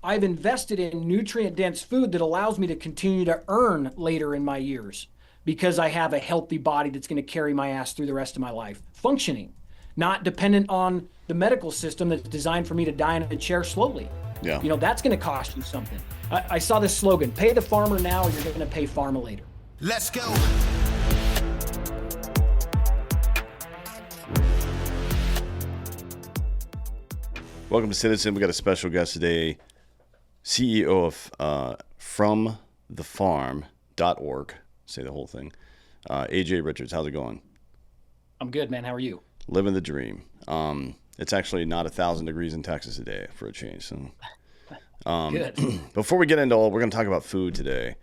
I've invested in nutrient dense food that allows me to continue to earn later in my years because I have a healthy body that's going to carry my ass through the rest of my life, functioning, not dependent on the medical system that's designed for me to die in a chair slowly. Yeah. That's going to cost you something. I saw this slogan: pay the farmer now, or you're going to pay pharma later. Let's go. Welcome to Citizen. We got a special guest today, CEO of FromTheFarm.org. Say the whole thing. AJ Richards, how's it going? I'm good, man. How are you? Living the dream. It's actually not 1,000 degrees in Texas today for a change. So, Good. before we get into all, we're going to talk about food today.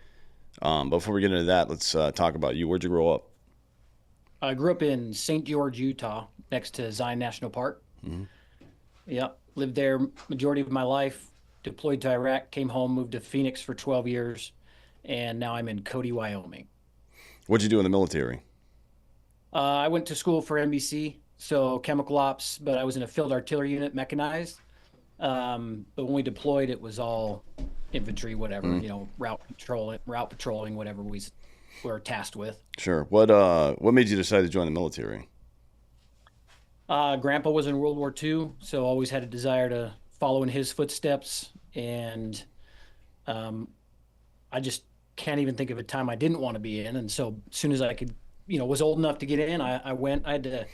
Before we get into that, let's talk about you. Where'd you grow up? I grew up in St. George, Utah, next to Zion National Park. Mm-hmm. Yep. Lived there majority of my life, deployed to Iraq, came home, moved to Phoenix for 12 years, and now I'm in Cody, Wyoming. What'd you do in the military? I went to school for NBC, so chemical ops, but I was in a field artillery unit, mechanized. But when we deployed, it was all infantry, whatever, route patrolling, whatever we were tasked with. Sure. What made you decide to join the military? Grandpa was in World War II, so always had a desire to follow in his footsteps. And I just can't even think of a time I didn't want to be in. And so as soon as I could, was old enough to get in, I went. I had to,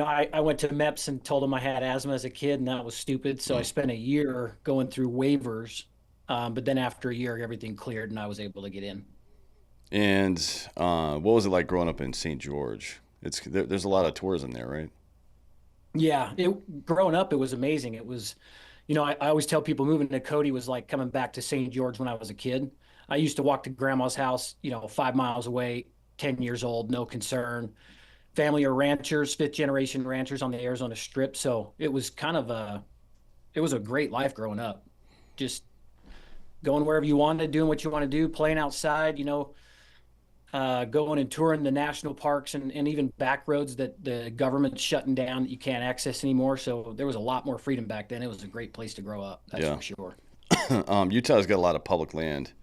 I went to MEPS and told them I had asthma as a kid, and that was stupid. So I spent a year going through waivers. But then after a year, everything cleared, and I was able to get in. And what was it like growing up in St. George? There's a lot of tourism there, right? Yeah, growing up, it was amazing. It was, I always tell people moving to Cody was like coming back to St. George when I was a kid. I used to walk to grandma's house, 5 miles away, 10 years old, no concern. Family are ranchers, fifth generation ranchers on the Arizona Strip. So it was it was a great life growing up. Just going wherever you wanted, doing what you want to do, playing outside, going and touring the national parks and even back roads that the government's shutting down that you can't access anymore. So there was a lot more freedom back then. It was a great place to grow up. That's for sure. Utah's got a lot of public land.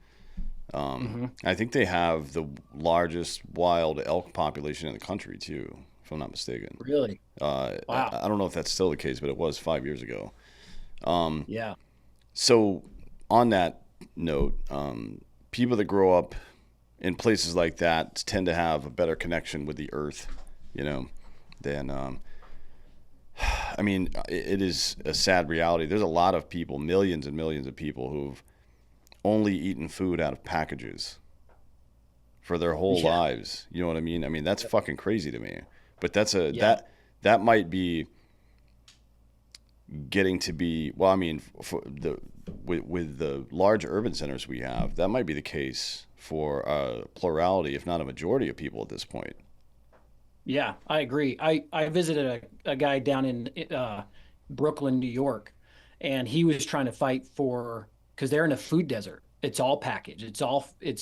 I think they have the largest wild elk population in the country too, if I'm not mistaken. Really? Wow. I don't know if that's still the case, but it was 5 years ago. Yeah. So on that note, people that grow up in places like that tend to have a better connection with the earth, than, it is a sad reality. There's a lot of people, millions and millions of people who've only eaten food out of packages for their whole lives. You know what I mean? I mean, that's fucking crazy to me, but that might be getting to be, with the large urban centers we have, that might be the case for a plurality, if not a majority of people at this point. Yeah, I agree. I visited a guy down in Brooklyn, New York, and he was trying to fight because they're in a food desert. It's all packaged. It's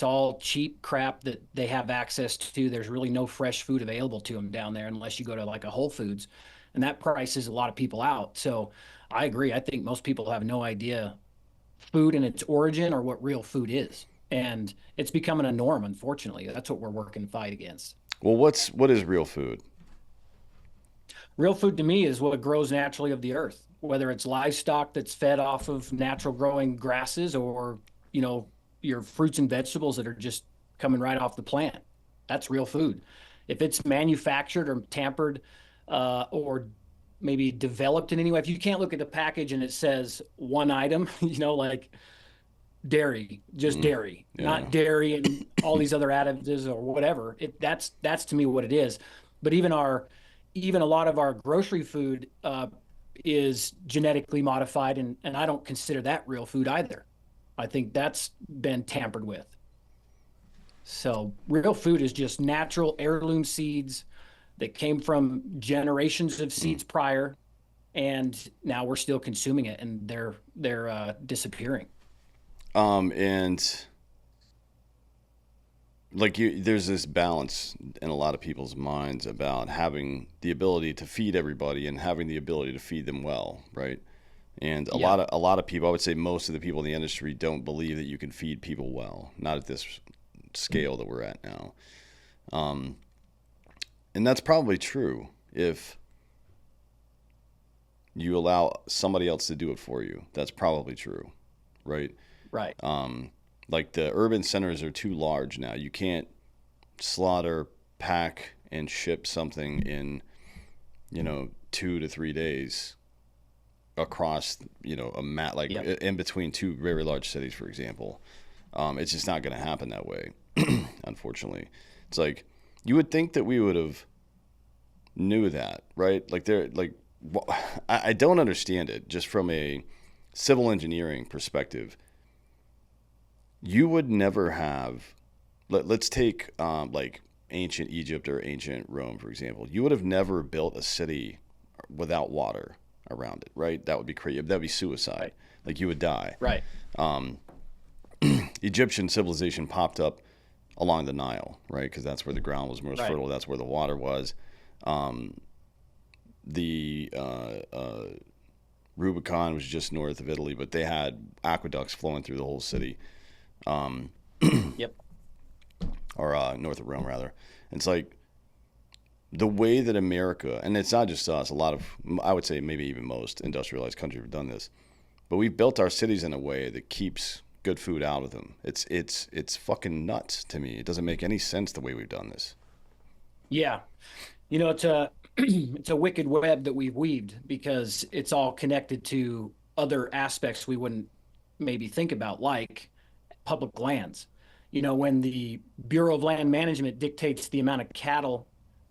all cheap crap that they have access to. There's really no fresh food available to them down there unless you go to like a Whole Foods, and that prices a lot of people out. So I agree. I think most people have no idea food and its origin or what real food is. And it's becoming a norm, unfortunately. That's what we're working to fight against. Well, what is real food? Real food to me is what grows naturally of the earth, whether it's livestock that's fed off of natural growing grasses or, your fruits and vegetables that are just coming right off the plant. That's real food. If it's manufactured or tampered or maybe developed in any way, if you can't look at the package and it says one item, like dairy, just dairy, not dairy and all these other additives or whatever. That's to me what it is. But even a lot of our grocery food is genetically modified, and I don't consider that real food either. I think that's been tampered with. So real food is just natural heirloom seeds that came from generations of seeds prior, and now we're still consuming it, and they're disappearing. And there's this balance in a lot of people's minds about having the ability to feed everybody and having the ability to feed them well, right? And Yeah. a lot of people, I would say most of the people in the industry don't believe that you can feed people well, not at this scale that we're at now. Um, and that's probably true if you allow somebody else to do it for you. That's probably true, right? Right. Like the urban centers are too large now. You can't slaughter, pack, and ship something in, 2 to 3 days across, a mat, like Yep. in between two very large cities, for example. It's just not going to happen that way, unfortunately. It's like you would think that we would have knew that, right? Like they're like, I don't understand it just from a civil engineering perspective. You would never have. Let's take like ancient Egypt or ancient Rome, for example. You would have never built a city without water around it, right? That would be crazy. That would be suicide. Right. Like you would die. Right. Egyptian civilization popped up along the Nile, right? Because that's where the ground was most Right. fertile. That's where the water was. The Rubicon was just north of Italy, but they had aqueducts flowing through the whole city, Yep. or north of Rome, rather. It's like the way that America, and it's not just us, a lot of, I would say maybe even most industrialized countries have done this, but we've built our cities in a way that keeps good food out of them. It's fucking nuts to me. It doesn't make any sense the way we've done this. Yeah. It's a it's a wicked web that we've weaved because it's all connected to other aspects we wouldn't maybe think about, like public lands. When the Bureau of Land Management dictates the amount of cattle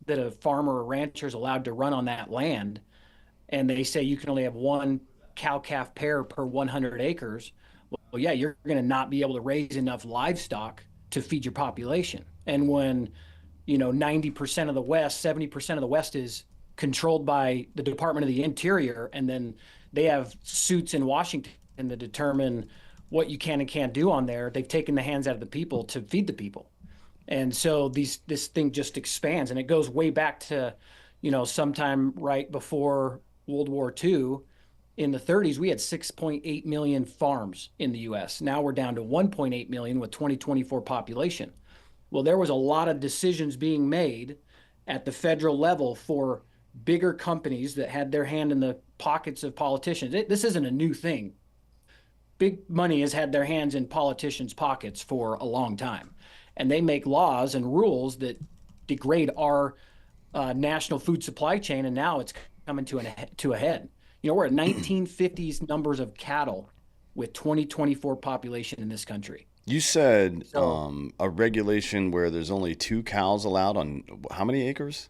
that a farmer or rancher is allowed to run on that land, and they say you can only have one cow calf pair per 100 acres, well, yeah, you're going to not be able to raise enough livestock to feed your population. And when 90% of the West, 70% of the West is controlled by the Department of the Interior, and then they have suits in Washington to determine what you can and can't do on there. They've taken the hands out of the people to feed the people. And so this thing just expands, and it goes way back to, sometime right before World War II. In the 30s, we had 6.8 million farms in the US. Now we're down to 1.8 million with 2024 population. Well, there was a lot of decisions being made at the federal level for bigger companies that had their hand in the pockets of politicians. This isn't a new thing. Big money has had their hands in politicians' pockets for a long time. And they make laws and rules that degrade our national food supply chain. And now it's coming to a head. We're at 1950s numbers of cattle with 2024 population in this country. You said So a regulation where there's only two cows allowed on how many acres?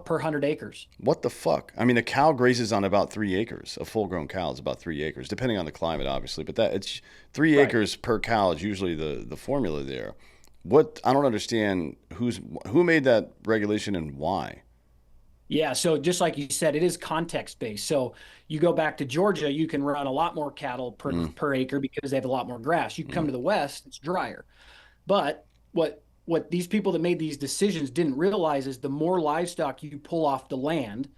per 100 acres. What the fuck? I mean, a cow grazes on about 3 acres. A full-grown cow is about 3 acres, depending on the climate, obviously. But that it's three Right. acres per cow is usually the formula there. What I don't understand who made that regulation and why. Yeah, so just like you said, it is context based. So you go back to Georgia, you can run a lot more cattle Mm, per acre because they have a lot more grass. You come mm, to the West, it's drier. But what these people that made these decisions didn't realize is the more livestock you pull off the land,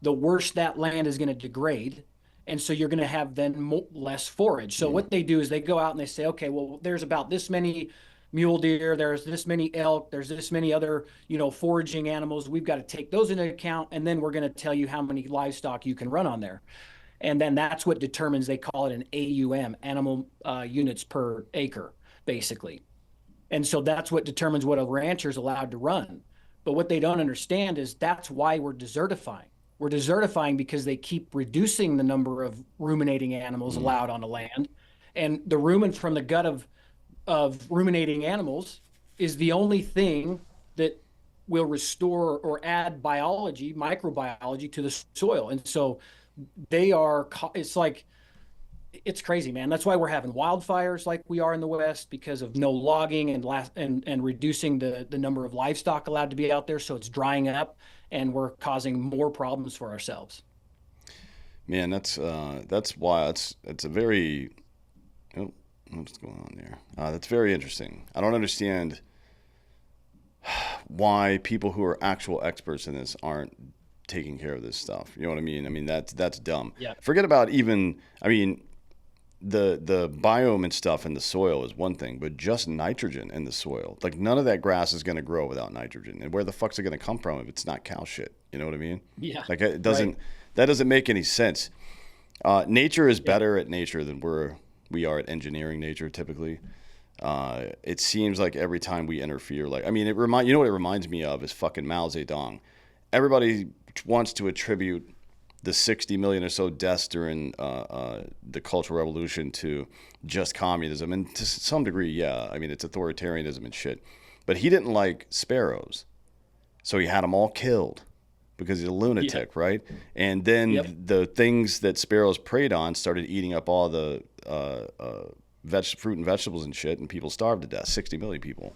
the worse that land is going to degrade. And so you're going to have then less forage. So mm, what they do is they go out and they say, okay, well, there's about this many mule deer, there's this many elk, there's this many other, foraging animals. We've got to take those into account. And then we're going to tell you how many livestock you can run on there. And then that's what determines, they call it an AUM, animal units per acre, basically. And so that's what determines what a rancher is allowed to run. But what they don't understand is that's why we're desertifying. We're desertifying because they keep reducing the number of ruminating animals mm. allowed on the land. And the rumen from the gut of ruminating animals is the only thing that will restore or add biology, microbiology to the soil. And so it's like, it's crazy, man. That's why we're having wildfires like we are in the West, because of no logging and reducing the number of livestock allowed to be out there. So it's drying up, and we're causing more problems for ourselves. Man, that's why it's a very oh, what's going on there? That's very interesting. I don't understand why people who are actual experts in this aren't taking care of this stuff. You know what I mean? I mean, that's dumb. Yeah. Forget about even, I mean, the biome and stuff in the soil is one thing, but just nitrogen in the soil. Like none of that grass is going to grow without nitrogen. And where the fuck's it going to come from if it's not cow shit? You know what I mean? Yeah. Like it doesn't that doesn't make any sense. Nature is better at nature than we are at engineering nature typically. It seems like every time we interfere, like I mean, you know what it reminds me of is fucking Mao Zedong. Everybody wants to attribute the 60 million or so deaths during the Cultural Revolution to just communism, and to some degree, yeah. I mean, it's authoritarianism and shit. But he didn't like sparrows, so he had them all killed because he's a lunatic, right? And then the things that sparrows preyed on started eating up all the fruit and vegetables and shit, and people starved to death. 60 million people.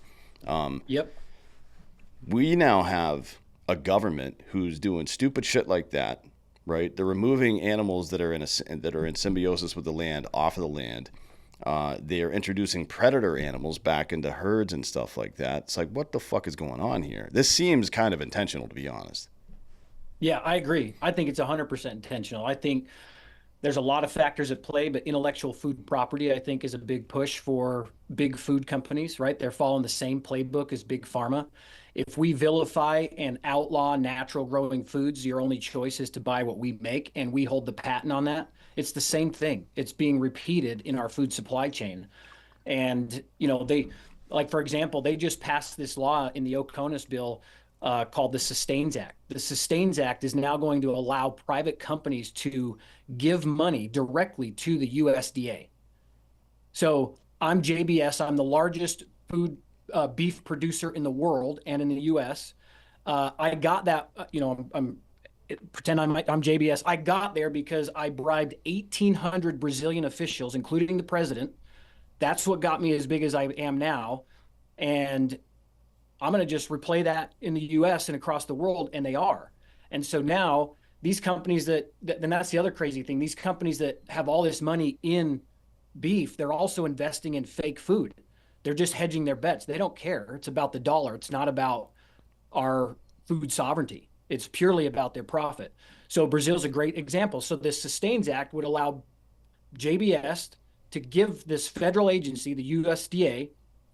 We now have a government who's doing stupid shit like that. Right, they're removing animals that are in symbiosis with the land off of the land. They are introducing predator animals back into herds and stuff like that. It's like, what the fuck is going on here? This seems kind of intentional, to be honest. Yeah, I agree. I think it's 100% intentional. I think there's a lot of factors at play, but intellectual food property, I think, is a big push for big food companies, right? They're following the same playbook as big pharma. If we vilify and outlaw natural growing foods, your only choice is to buy what we make, and we hold the patent on that. It's the same thing. It's being repeated in our food supply chain. And, you know, for example, they just passed this law in the OCONUS bill called the Sustains Act. The Sustains Act is now going to allow private companies to give money directly to the USDA. So I'm JBS. I'm the largest beef producer in the world and in the U.S. I got that, pretend I'm JBS. I got there because I bribed 1,800 Brazilian officials, including the president. That's what got me as big as I am now. And I'm going to just replay that in the U.S. and across the world, and they are. And so now these companies and that's the other crazy thing, these companies that have all this money in beef, they're also investing in fake food. They're just hedging their bets. They don't care. It's about the dollar. It's not about our food sovereignty. It's purely about their profit. So Brazil's a great example. So this Sustains Act would allow JBS to give this federal agency, the USDA,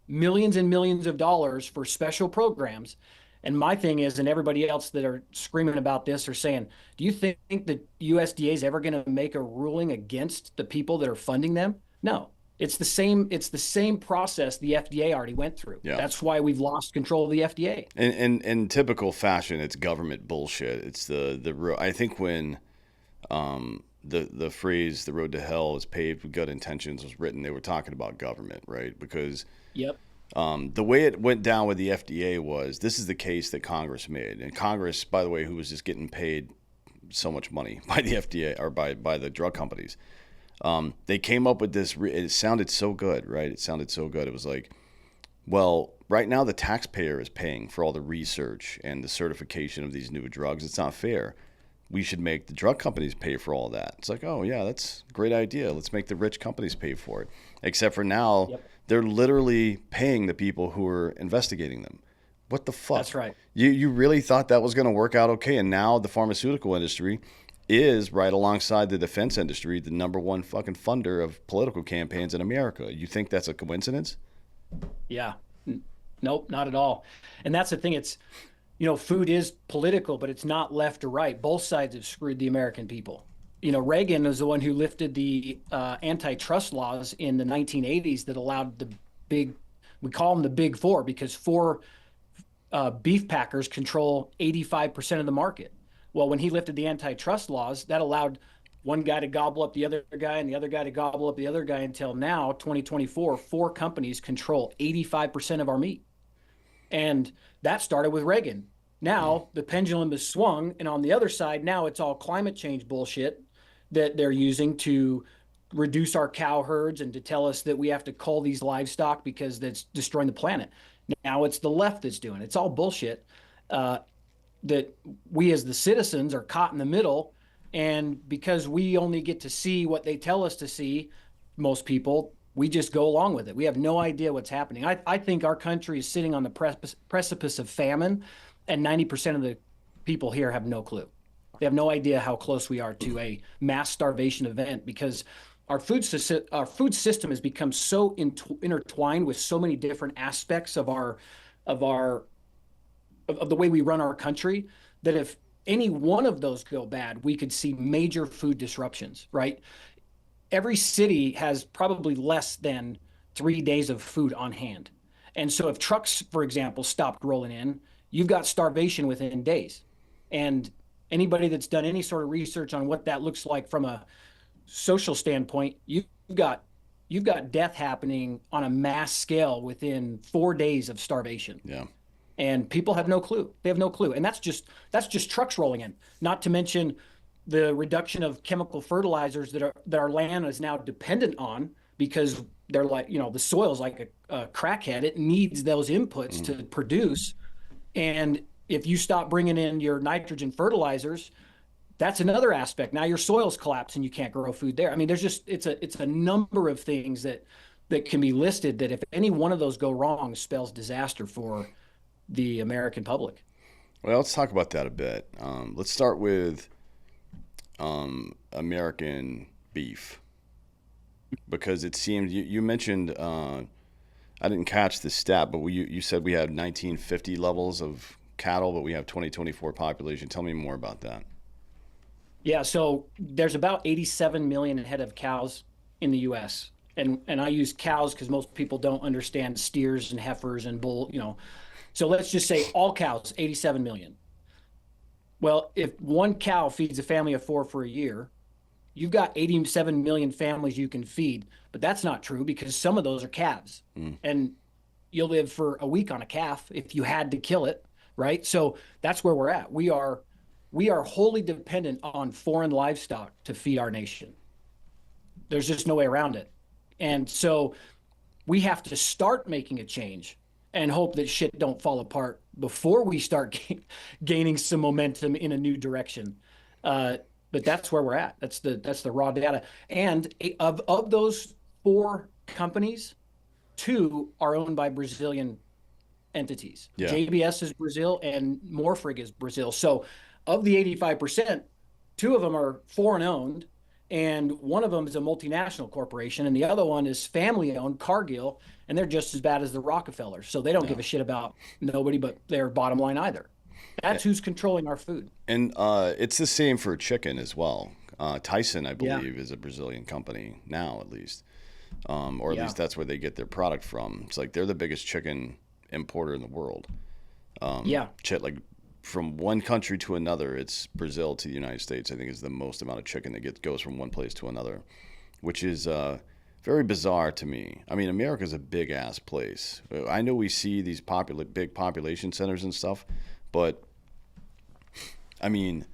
millions and millions of dollars for special programs. And my thing is, and everybody else that are screaming about this are saying, do you think that USDA is ever going to make a ruling against the people that are funding them? No. It's the same process the FDA already went through. Yeah. That's why we've lost control of the FDA. In typical fashion, it's government bullshit. It's I think when the phrase "the road to hell is paved with good intentions" was written, they were talking about government, right? Because the way it went down with the FDA was this is the case that Congress made, and Congress, by the way, who was just getting paid so much money by the FDA or by the drug companies. They came up with this. It sounded so good, right? It sounded so good. It was like, well, right now the taxpayer is paying for all the research and the certification of these new drugs. It's not fair. We should make the drug companies pay for all that. It's like, oh, yeah, that's a great idea. Let's make the rich companies pay for it. Except for now, they're literally paying the people who are investigating them. What the fuck? That's right. You really thought that was going to work out okay, and now the pharmaceutical industry is right alongside the defense industry, the number one fucking funder of political campaigns in America. You think that's a coincidence? Yeah. Nope, not at all. And that's the thing. It's, food is political, but it's not left or right. Both sides have screwed the American people. Reagan was the one who lifted the antitrust laws in the 1980s that allowed we call them the big four, because four beef packers control 85% of the market. Well, when he lifted the antitrust laws, that allowed one guy to gobble up the other guy and the other guy to gobble up the other guy until now, 2024, four companies control 85% of our meat. And that started with Reagan. Now the pendulum is swung, and on the other side, now it's all climate change bullshit that they're using to reduce our cow herds and to tell us that we have to cull these livestock because that's destroying the planet. Now it's the left that's doing it. It's all bullshit. That we as the citizens are caught in the middle, and because we only get to see what they tell us to see, most people, we just go along with it. We have no idea what's happening. I think our country is sitting on the precipice of famine, and 90% of the people here have no clue. They have no idea how close we are to a mass starvation event because our food system has become so intertwined with so many different aspects of of our the way we run our country that if any one of those go bad, we could see major food disruptions, right? Every city has probably less than 3 days of food on hand. And so if trucks, for example, stopped rolling in, you've got starvation within days. And anybody that's done any sort of research on what that looks like from a social standpoint, got you've got death happening on a mass scale within 4 days of starvation. Yeah. And people have no clue. They have no clue. And that's just trucks rolling in, not to mention the reduction of chemical fertilizers that our land is now dependent on because they're like, the soil's like a crackhead. It needs those inputs to produce. And if you stop bringing in your nitrogen fertilizers, that's another aspect. Now your soils collapse and you can't grow food there. I mean, it's a number of things that can be listed that if any one of those go wrong spells disaster for the American public. Well, let's talk about that a bit. Let's start with American beef, because it seemed you mentioned I didn't catch the stat, but you said we had 1950 levels of cattle, but we have 2024 population. Tell me more about that. Yeah, so there's about 87 million head of cows in the U.S. And I use cows because most people don't understand steers and heifers and bull, So let's just say all cows, 87 million. Well, if one cow feeds a family of 4 for a year, you've got 87 million families you can feed. But that's not true because some of those are calves. And you'll live for a week on a calf if you had to kill it, right? So that's where we're at. We are wholly dependent on foreign livestock to feed our nation. There's just no way around it. And so we have to start making a change and hope that shit don't fall apart before we start gaining some momentum in a new direction. But that's where we're at. That's the raw data. And of those 4 companies, 2 are owned by Brazilian entities. Yeah. JBS is Brazil and Morfrig is Brazil. So of the 85%, 2 of them are foreign owned, and one of them is a multinational corporation, and the other one is family owned, Cargill, and they're just as bad as the Rockefellers. So they don't give a shit about nobody but their bottom line either. That's who's controlling our food. And it's the same for chicken as well. Tyson, I believe, is a Brazilian company now, at least, or at least that's where they get their product from. It's like they're the biggest chicken importer in the world. Like from one country to another, it's Brazil to the United States. I think is the most amount of chicken that goes from one place to another, which is very bizarre to me. I mean, America's a big ass place. I know we see these big population centers and stuff, but I mean,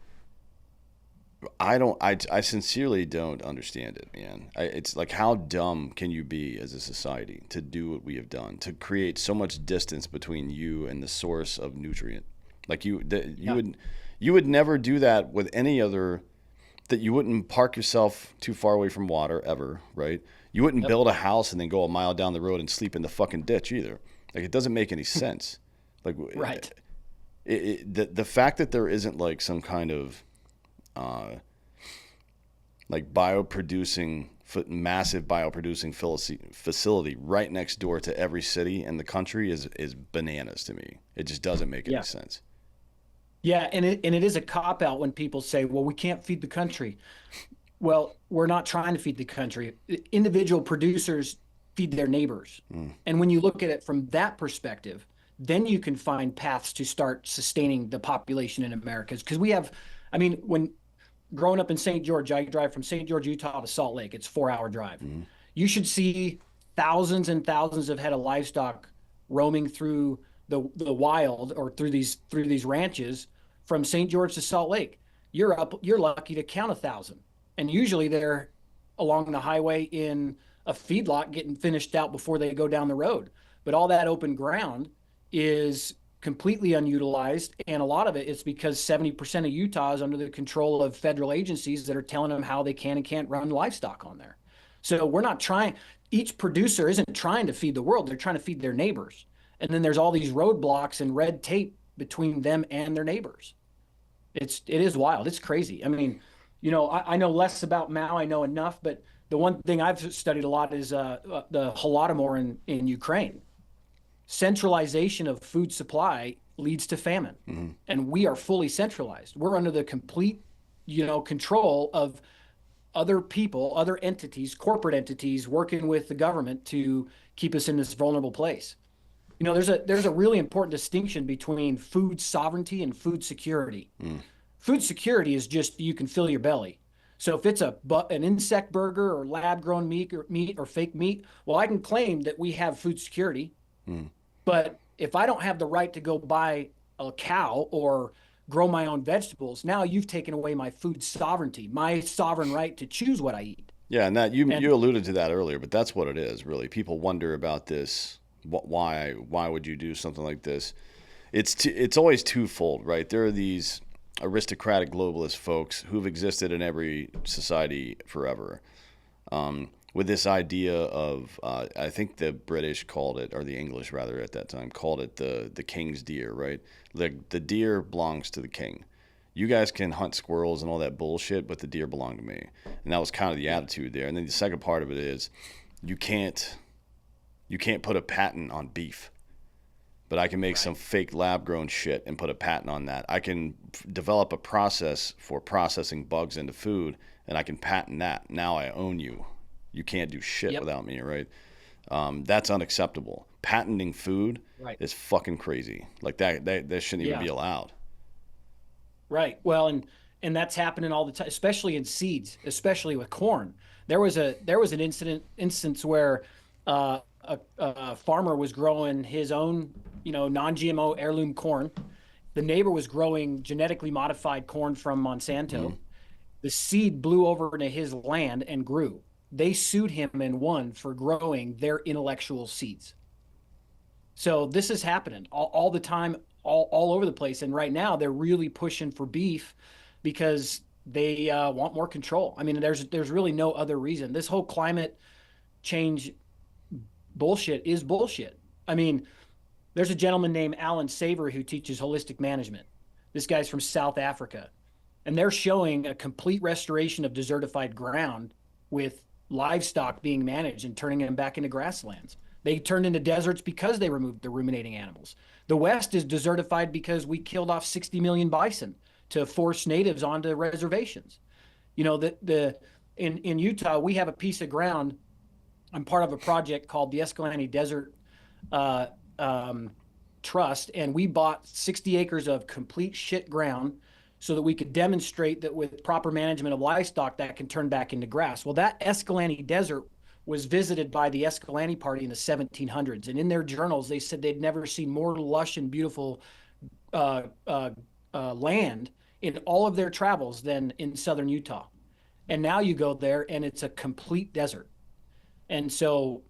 I sincerely don't understand it, man. It's like, how dumb can you be as a society to do what we have done, to create so much distance between you and the source of nutrient? Like you would never do that with any other, that you wouldn't park yourself too far away from water ever, right? You wouldn't build a house and then go a mile down the road and sleep in the fucking ditch either. Like, it doesn't make any sense. Like, Right. The fact that there isn't like some kind of like massive bioproducing facility right next door to every city in the country is bananas to me. It just doesn't make any sense. Yeah, and it is a cop out when people say, "Well, we can't feed the country." Well, we're not trying to feed the country. Individual producers feed their neighbors. And when you look at it from that perspective, then you can find paths to start sustaining the population in America. Because when growing up in St. George, I drive from St. George, Utah to Salt Lake. It's a 4-hour drive. You should see thousands and thousands of head of livestock roaming through the wild or through these ranches from St. George to Salt Lake. You're lucky to count 1,000. And usually they're along the highway in a feedlot getting finished out before they go down the road. But all that open ground is completely unutilized, and a lot of it is because 70% of Utah is under the control of federal agencies that are telling them how they can and can't run livestock on there. So we're not trying, each producer isn't trying to feed the world, they're trying to feed their neighbors. And then there's all these roadblocks and red tape between them and their neighbors. It is wild. It's crazy. I mean, I know less about Mao. I know enough, but the one thing I've studied a lot is the Holodomor in Ukraine. Centralization of food supply leads to famine, and we are fully centralized. We're under the complete, control of other people, other entities, corporate entities working with the government to keep us in this vulnerable place. There's a really important distinction between food sovereignty and food security. Food security is just you can fill your belly. So if it's an insect burger or lab grown meat or fake meat, well, I can claim that we have food security. But if I don't have the right to go buy a cow or grow my own vegetables, now you've taken away my food sovereignty, my sovereign right to choose what I eat. Yeah, and that And you alluded to that earlier, but that's what it is, really. People wonder about this. Why would you do something like this? It's always twofold, right? There are these aristocratic globalist folks who've existed in every society forever, with this idea of I think the British called it, or the English rather at that time called it the king's deer, right? The deer belongs to the king. You guys can hunt squirrels and all that bullshit, but the deer belong to me. And that was kind of the attitude there. And then the second part of it is you can't put a patent on beef, but I can make some fake lab grown shit and put a patent on that. I can develop a process for processing bugs into food, and I can patent that. Now I own you. You can't do shit without me, right? That's unacceptable. Patenting food is fucking crazy. Like that shouldn't even be allowed. Right. Well, and that's happening all the time, especially in seeds, especially with corn. There was an instance where a farmer was growing his own, non-GMO heirloom corn. The neighbor was growing genetically modified corn from Monsanto. The seed blew over into his land and grew. They sued him and won for growing their intellectual seeds. So this is happening all the time, all over the place. And right now they're really pushing for beef because they want more control. I mean, there's really no other reason. This whole climate change bullshit is bullshit. I mean, there's a gentleman named Alan Savory who teaches holistic management. This guy's from South Africa, and they're showing a complete restoration of desertified ground with livestock being managed and turning them back into grasslands. They turned into deserts because they removed the ruminating animals. The West is desertified because we killed off 60 million bison to force natives onto reservations. In Utah, we have a piece of ground. I'm part of a project called the Escalante Desert Trust, and we bought 60 acres of complete shit ground so that we could demonstrate that with proper management of livestock that can turn back into grass. Well, that Escalante Desert was visited by the Escalante Party in the 1700s, and in their journals they said they'd never seen more lush and beautiful land in all of their travels than in southern Utah. And now you go there and it's a complete desert. And so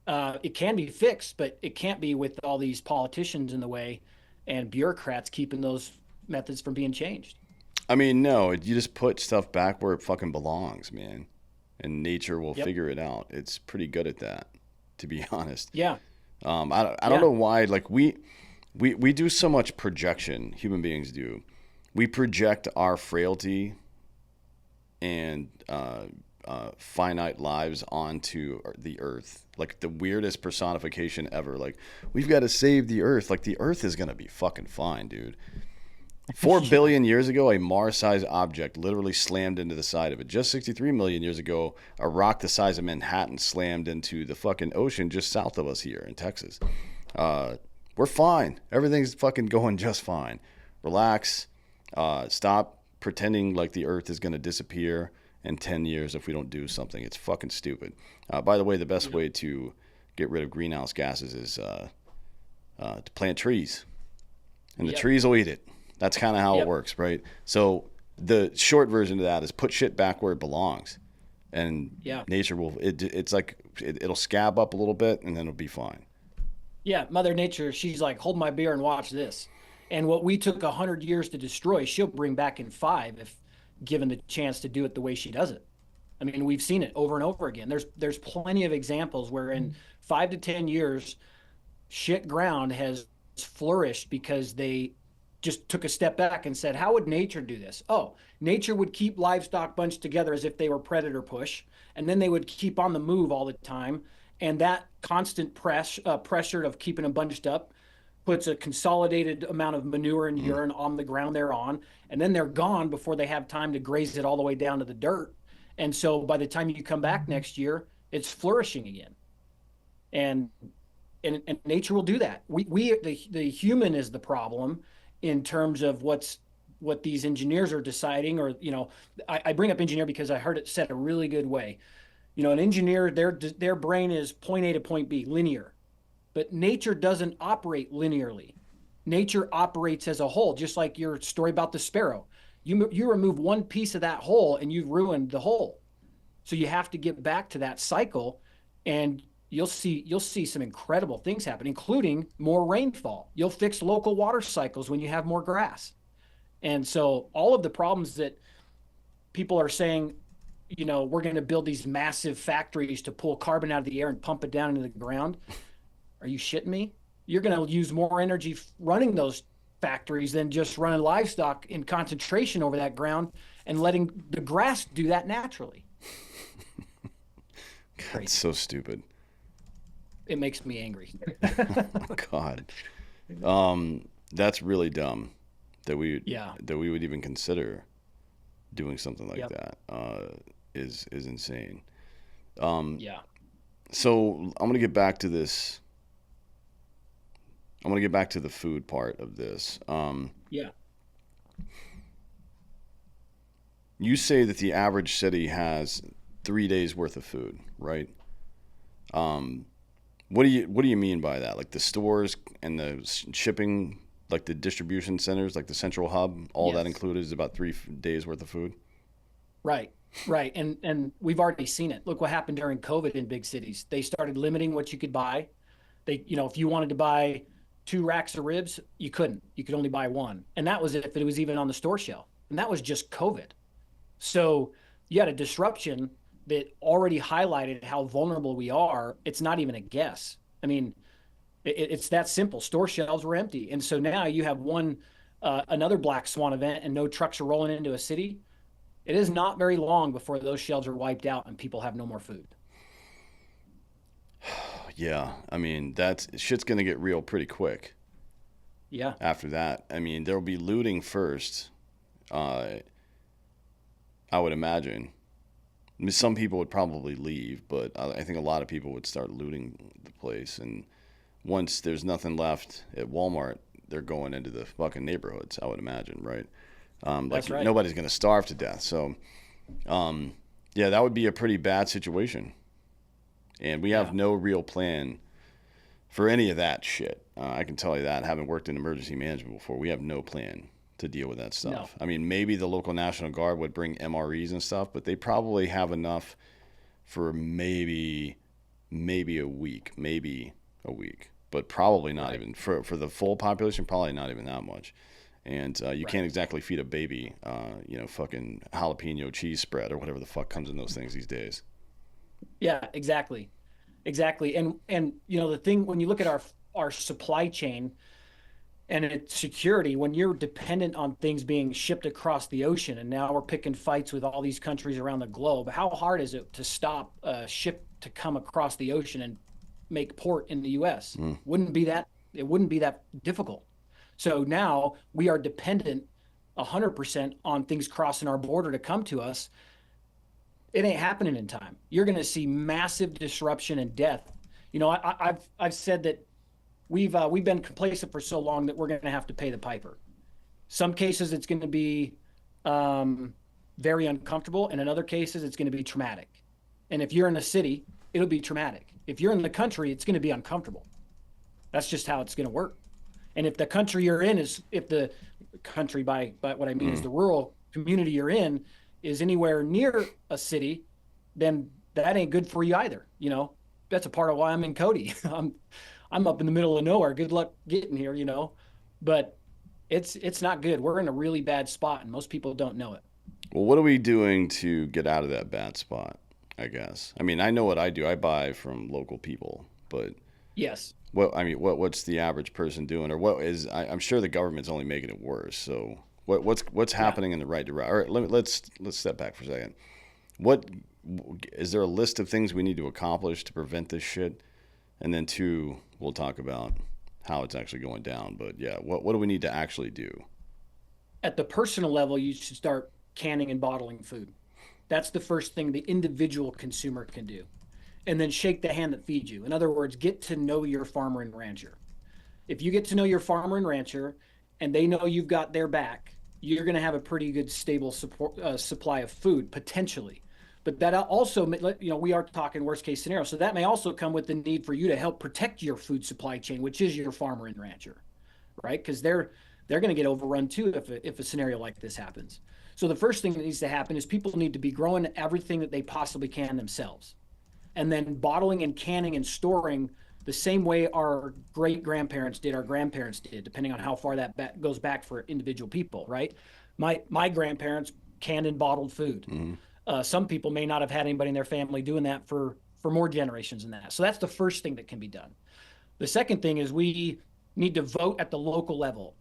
it can be fixed, but it can't be with all these politicians in the way and bureaucrats keeping those methods from being changed. I mean, no, you just put stuff back where it fucking belongs, man. And nature will figure it out. It's pretty good at that, to be honest. Yeah. I don't know why. Like we do so much projection. Human beings do. We project our frailty and finite lives onto the earth, like the weirdest personification ever. Like, we've got to save the earth. Like, the earth is gonna be fucking fine, dude. 4 billion years ago, a Mars-sized object literally slammed into the side of it. Just 63 million years ago, a rock the size of Manhattan slammed into the fucking ocean just south of us here in Texas. We're fine. Everything's fucking going just fine. Relax. Stop pretending like the earth is going to disappear in 10 years if we don't do something. It's fucking stupid. By the way, the best way to get rid of greenhouse gases is to plant trees. And the trees will eat it. That's kind of how it works, right? So the short version of that is put shit back where it belongs. And nature will, it's like, it'll scab up a little bit and then it'll be fine. Yeah, Mother Nature, she's like, hold my beer and watch this. And what we took 100 years to destroy, she'll bring back in 5 if given the chance to do it the way she does it. I mean, we've seen it over and over again. There's plenty of examples where in 5 to 10 years, shit ground has flourished because they just took a step back and said, how would nature do this? Oh, nature would keep livestock bunched together as if they were predator push, and then they would keep on the move all the time. And that constant pressure of keeping them bunched up puts a consolidated amount of manure and urine on the ground they're on, and then they're gone before they have time to graze it all the way down to the dirt. And so by the time you come back next year, it's flourishing again. And and nature will do that. The human is the problem in terms of what these engineers are deciding, or I bring up engineer because I heard it said a really good way. An engineer, their brain is point A to point B, linear, but nature doesn't operate linearly. Nature operates as a whole, just like your story about the sparrow. You remove one piece of that whole and you've ruined the whole. So you have to get back to that cycle, and you'll see some incredible things happen, including more rainfall. You'll fix local water cycles when you have more grass. And so all of the problems that people are saying, we're going to build these massive factories to pull carbon out of the air and pump it down into the ground. Are you shitting me? You're going to use more energy running those factories than just running livestock in concentration over that ground and letting the grass do that naturally. That's so stupid. It makes me angry. God. That's really dumb that we would even consider doing something like that. Is insane. So I'm gonna get back to this. I'm gonna get back to the food part of this. You say that the average city has 3 days worth of food, right? What do you mean by that? Like the stores and the shipping, like the distribution centers, like the central hub, all that included is about 3 days worth of food? Right. And we've already seen it. Look what happened during COVID in big cities. They started limiting what you could buy. If you wanted to buy 2 racks of ribs, you couldn't. You could only buy 1. And that was if it was even on the store shelf. And that was just COVID. So you had a disruption that already highlighted how vulnerable we are. It's not even a guess. I mean, it's that simple. Store shelves were empty. And so now you have another black swan event and no trucks are rolling into a city. It is not very long before those shelves are wiped out and people have no more food. Yeah. I mean, shit's going to get real pretty quick. Yeah. After that, I mean, there'll be looting first. I would imagine. I mean, some people would probably leave, but I think a lot of people would start looting the place. And once there's nothing left at Walmart, they're going into the fucking neighborhoods, I would imagine, right? That's right. Nobody's going to starve to death. So, that would be a pretty bad situation. And we have no real plan for any of that shit. I can tell you that, having worked in emergency management before, we have no plan to deal with that stuff. No. I mean, maybe the local National Guard would bring MREs and stuff, but they probably have enough for maybe a week, but probably not even for the full population, probably not even that much. And you can't exactly feed a baby, fucking jalapeno cheese spread or whatever the fuck comes in those things these days. Yeah, exactly. And the thing, when you look at our supply chain and its security, when you're dependent on things being shipped across the ocean, and now we're picking fights with all these countries around the globe, how hard is it to stop a ship to come across the ocean and make port in the U.S.? It wouldn't be that difficult. So now we are dependent 100% on things crossing our border to come to us. It ain't happening in time. You're going to see massive disruption and death. I've said that we've been complacent for so long that we're going to have to pay the piper. Some cases it's going to be very uncomfortable, and in other cases it's going to be traumatic. And if you're in a city, it'll be traumatic. If you're in the country, it's going to be uncomfortable. That's just how it's going to work. And if the country you're in if the country by what I mean is the rural community you're in is anywhere near a city, then that ain't good for you either. That's a part of why I'm in Cody. I'm up in the middle of nowhere. Good luck getting here, but it's not good. We're in a really bad spot and most people don't know it. Well, what are we doing to get out of that bad spot, I guess? I mean, I know what I do. I buy from local people, but Yes. What's the average person doing, or I'm sure the government's only making it worse. So what's Yeah. happening in the right direction? All right, let's step back for a second. What is there a list of things we need to accomplish to prevent this shit? And then two, we'll talk about how it's actually going down. But yeah, what do we need to actually do? At the personal level, you should start canning and bottling food. That's the first thing the individual consumer can do. And then shake the hand that feeds you. In other words, get to know your farmer and rancher. If you get to know your farmer and rancher and they know you've got their back, you're going to have a pretty good stable supply of food potentially. But that also, we are talking worst case scenario. So that may also come with the need for you to help protect your food supply chain, which is your farmer and rancher, right? Because they're going to get overrun too if a scenario like this happens. So the first thing that needs to happen is people need to be growing everything that they possibly can themselves, and then bottling and canning and storing the same way our great grandparents did, our grandparents did, depending on how far that goes back for individual people, right? My grandparents canned and bottled food. Mm-hmm. Some people may not have had anybody in their family doing that for more generations than that. So that's the first thing that can be done. The second thing is we need to vote at the local level.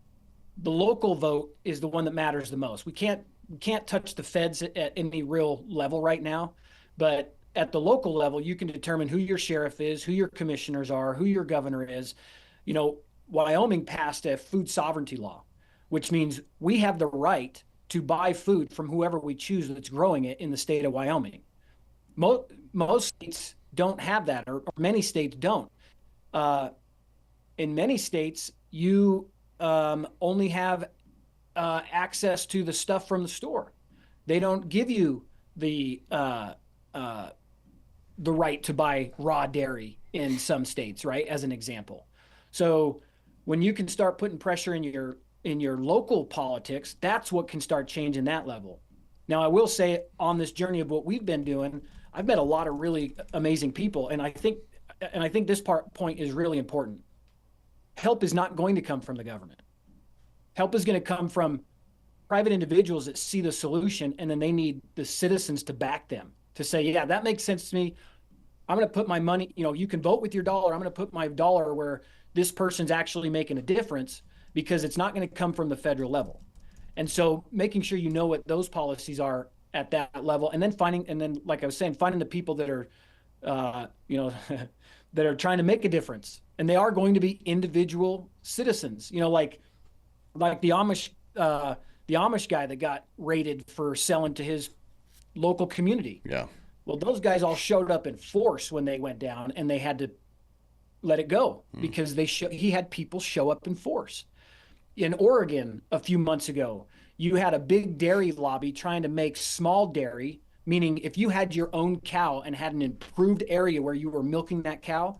The local vote is the one that matters the most. We can't touch the feds at any real level right now, but at the local level, you can determine who your sheriff is, who your commissioners are, who your governor is. Wyoming passed a food sovereignty law, which means we have the right to buy food from whoever we choose that's growing it in the state of Wyoming. Most states don't have that, or many states don't. Uh, in many states, you only have access to the stuff from the store. They don't give you uh, the right to buy raw dairy in some states, right? As an example. So when you can start putting pressure in your local politics, that's what can start changing that level. Now, I will say on this journey of what we've been doing, I've met a lot of really amazing people, and I think this point is really important. Help is not going to come from the government. Help is going to come from private individuals that see the solution, and then they need the citizens to back them to say, yeah, that makes sense to me. I'm going to put my money, you can vote with your dollar. I'm going to put my dollar where this person's actually making a difference, because it's not going to come from the federal level. And so making sure you know what those policies are at that level, and then like I was saying, finding the people that are, that are trying to make a difference. And they are going to be individual citizens, like the Amish guy that got raided for selling to his local community. Yeah. Well, those guys all showed up in force when they went down, and they had to let it go because he had people show up in force. In Oregon a few months ago, you had a big dairy lobby trying to make small dairy, meaning if you had your own cow and had an improved area where you were milking that cow,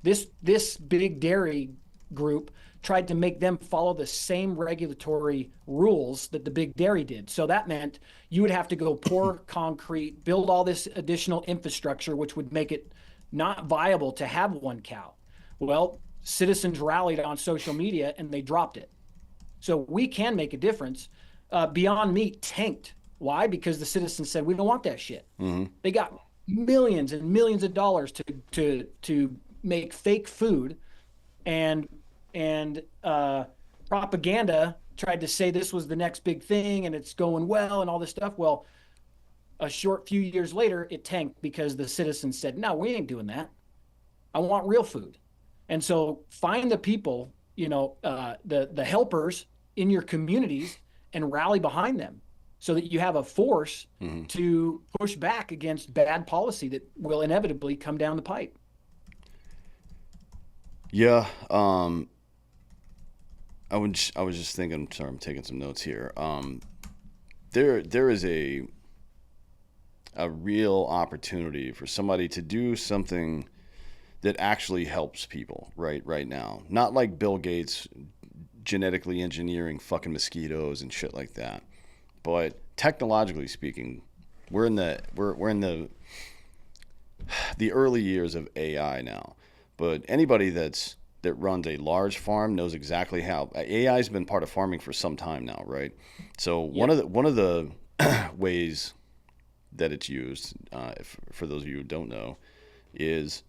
this big dairy group tried to make them follow the same regulatory rules that the big dairy did. So that meant you would have to go pour concrete, build all this additional infrastructure, which would make it not viable to have one cow. Well, citizens rallied on social media and they dropped it. So we can make a difference. Beyond Meat tanked. Why? Because the citizens said, we don't want that shit. Mm-hmm. They got millions and millions of dollars to make fake food, and propaganda tried to say this was the next big thing and it's going well and all this stuff. Well, a short few years later, it tanked because the citizens said, no, we ain't doing that. I want real food. And so find the people, the helpers in your communities, and rally behind them so that you have a force to push back against bad policy that will inevitably come down the pipe. Yeah. I was just thinking. Sorry, I'm taking some notes here. There is a real opportunity for somebody to do something that actually helps people right now. Not like Bill Gates genetically engineering fucking mosquitoes and shit like that. But technologically speaking, we're in the early years of AI now. But anybody that runs a large farm knows exactly how AI has been part of farming for some time now, right? So one of the ways that it's used, for those of you who don't know, is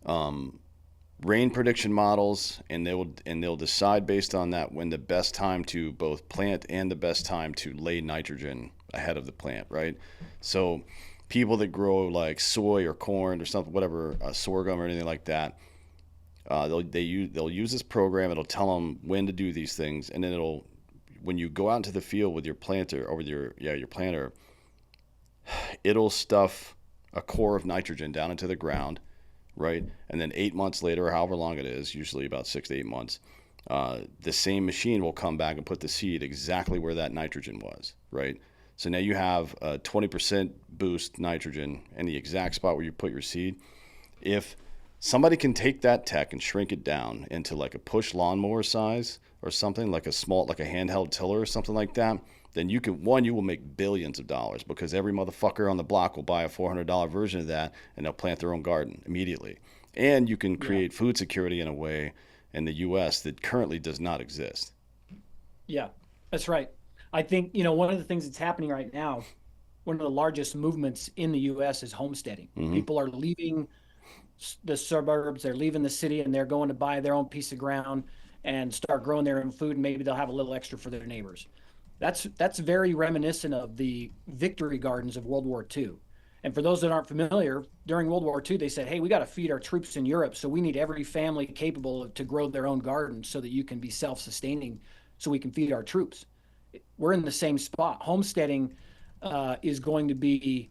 rain prediction models, and they'll decide based on that when the best time to both plant and the best time to lay nitrogen ahead of the plant, right? So people that grow like soy or corn or something, whatever, sorghum or anything like that, they'll use this program. It'll tell them when to do these things, and then when you go out into the field with your planter or with your planter, it'll stuff a core of nitrogen down into the ground, right? And then 8 months later, or however long it is, usually about 6 to 8 months, the same machine will come back and put the seed exactly where that nitrogen was, right? So now you have a 20% boost nitrogen in the exact spot where you put your seed. If somebody can take that tech and shrink it down into like a push lawnmower size or something, like a handheld tiller or something like that, then you will make billions of dollars, because every motherfucker on the block will buy a $400 version of that, and they'll plant their own garden immediately. And you can create food security in a way in the U.S. that currently does not exist. Yeah, that's right. I think, one of the things that's happening right now, one of the largest movements in the U.S. is homesteading. Mm-hmm. People are leaving the suburbs, they're leaving the city, and they're going to buy their own piece of ground and start growing their own food, and maybe they'll have a little extra for their neighbors. That's very reminiscent of the victory gardens of World War II. And for those that aren't familiar, during World War II, they said, hey, we got to feed our troops in Europe, so we need every family capable to grow their own garden so that you can be self-sustaining, so we can feed our troops. We're in the same spot. Homesteading is going to be,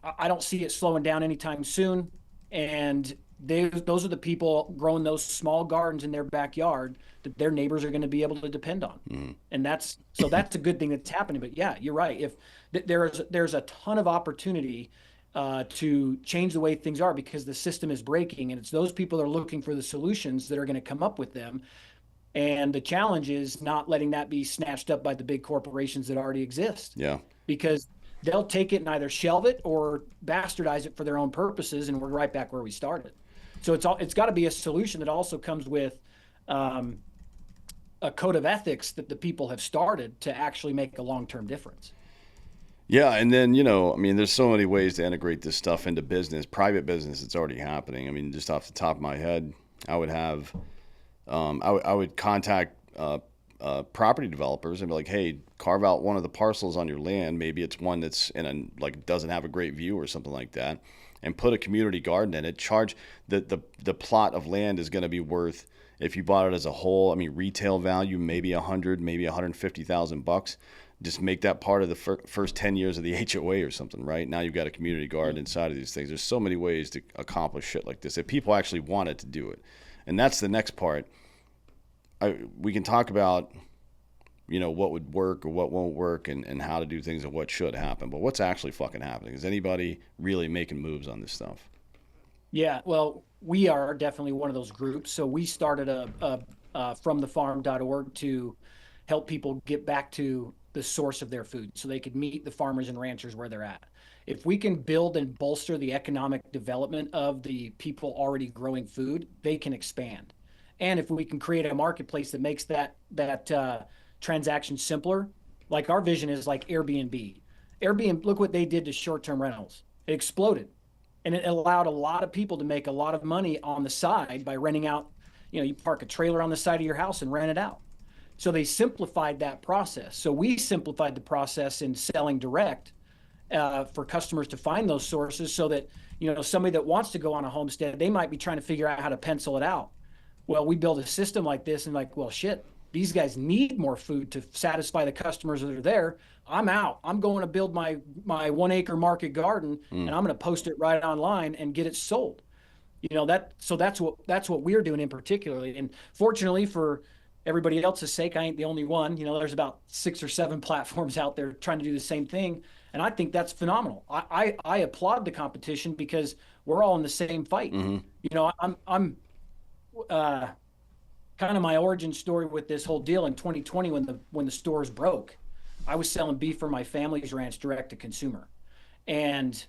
I don't see it slowing down anytime soon. And those are the people growing those small gardens in their backyard that their neighbors are going to be able to depend on. Mm-hmm. And that's a good thing that's happening. But yeah, you're right. If there's a ton of opportunity to change the way things are, because the system is breaking, and it's those people that are looking for the solutions that are going to come up with them. And the challenge is not letting that be snatched up by the big corporations that already exist. Yeah. Because they'll take it and either shelve it or bastardize it for their own purposes, and we're right back where we started. So it's got to be a solution that also comes with a code of ethics that the people have started to actually make a long-term difference. Yeah, and then, there's so many ways to integrate this stuff into business, private business. It's already happening. I mean, just off the top of my head, I would have, I would contact property developers and be like, hey, carve out one of the parcels on your land. Maybe it's one that's doesn't have a great view or something like that, and put a community garden in it. Charge the plot of land is going to be worth, if you bought it as a whole, retail value, maybe maybe $150,000. Just make that part of the first 10 years of the HOA or something, right? Now you've got a community garden inside of these things. There's so many ways to accomplish shit like this if people actually wanted to do it. And that's the next part. We can talk about, what would work or what won't work, and how to do things and what should happen. But what's actually fucking happening? Is anybody really making moves on this stuff? Yeah, well, we are definitely one of those groups. So we started a fromthefarm.org to help people get back to the source of their food so they could meet the farmers and ranchers where they're at. If we can build and bolster the economic development of the people already growing food, they can expand. And if we can create a marketplace that makes that transaction simpler, like our vision is like Airbnb. Airbnb, look what they did to short-term rentals. It exploded. And it allowed a lot of people to make a lot of money on the side by renting out, you park a trailer on the side of your house and rent it out. So they simplified that process. So we simplified the process in selling direct for customers to find those sources, so that, somebody that wants to go on a homestead, they might be trying to figure out how to pencil it out. Well, we build a system like this and well, shit, these guys need more food to satisfy the customers that are there. I'm out. I'm going to build my 1 acre market garden, and I'm going to post it right online and get it sold. So that's what we're doing in particularly. And fortunately for everybody else's sake, I ain't the only one. There's about 6 or 7 platforms out there trying to do the same thing. And I think that's phenomenal. I applaud the competition, because we're all in the same fight. Mm-hmm. I'm kind of my origin story with this whole deal in 2020, when the stores broke. I was selling beef for my family's ranch direct to consumer. And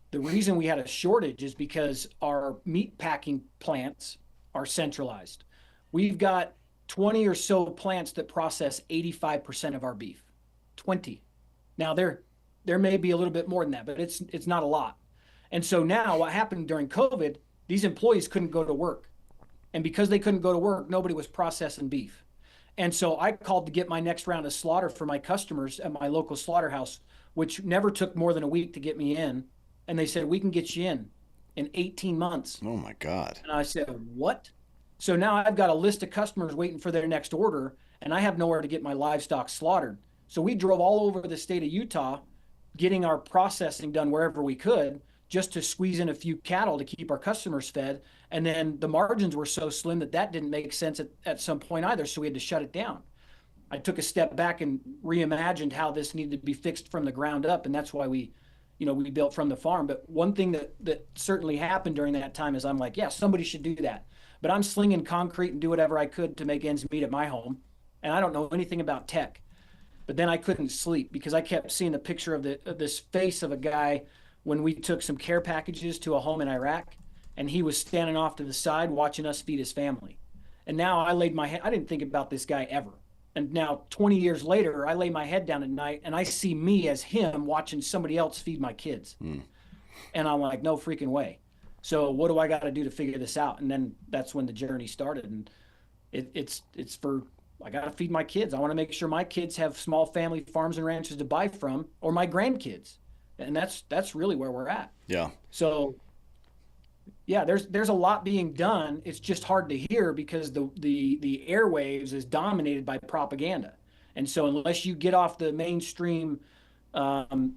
the reason we had a shortage is because our meat packing plants are centralized. We've got 20 or so plants that process 85% of our beef. 20. Now there may be a little bit more than that, but it's not a lot. And so now what happened during COVID, these employees couldn't go to work. And because they couldn't go to work, nobody was processing beef. And so I called to get my next round of slaughter for my customers at my local slaughterhouse, which never took more than a week to get me in. And they said, we can get you in 18 months. Oh my God. And I said, what? So now I've got a list of customers waiting for their next order, and I have nowhere to get my livestock slaughtered. So we drove all over the state of Utah, getting our processing done wherever we could, just to squeeze in a few cattle to keep our customers fed. And then the margins were so slim that didn't make sense at some point either. So we had to shut it down. I took a step back and reimagined how this needed to be fixed from the ground up. And that's why we built From the Farm. But one thing that certainly happened during that time is I'm like, yeah, somebody should do that. But I'm slinging concrete and do whatever I could to make ends meet at my home. And I don't know anything about tech. But then I couldn't sleep because I kept seeing the picture of this face of a guy when we took some care packages to a home in Iraq, and he was standing off to the side watching us feed his family. And now I laid my head, I didn't think about this guy ever. And now 20 years later, I lay my head down at night and I see me as him watching somebody else feed my kids. And I'm like, no freaking way. So what do I got to do to figure this out? And then that's when the journey started. And it's for, I got to feed my kids. I want to make sure my kids have small family farms and ranches to buy from, or my grandkids. And that's really where we're at. Yeah. So yeah, there's a lot being done. It's just hard to hear because the airwaves is dominated by propaganda. And so unless you get off the mainstream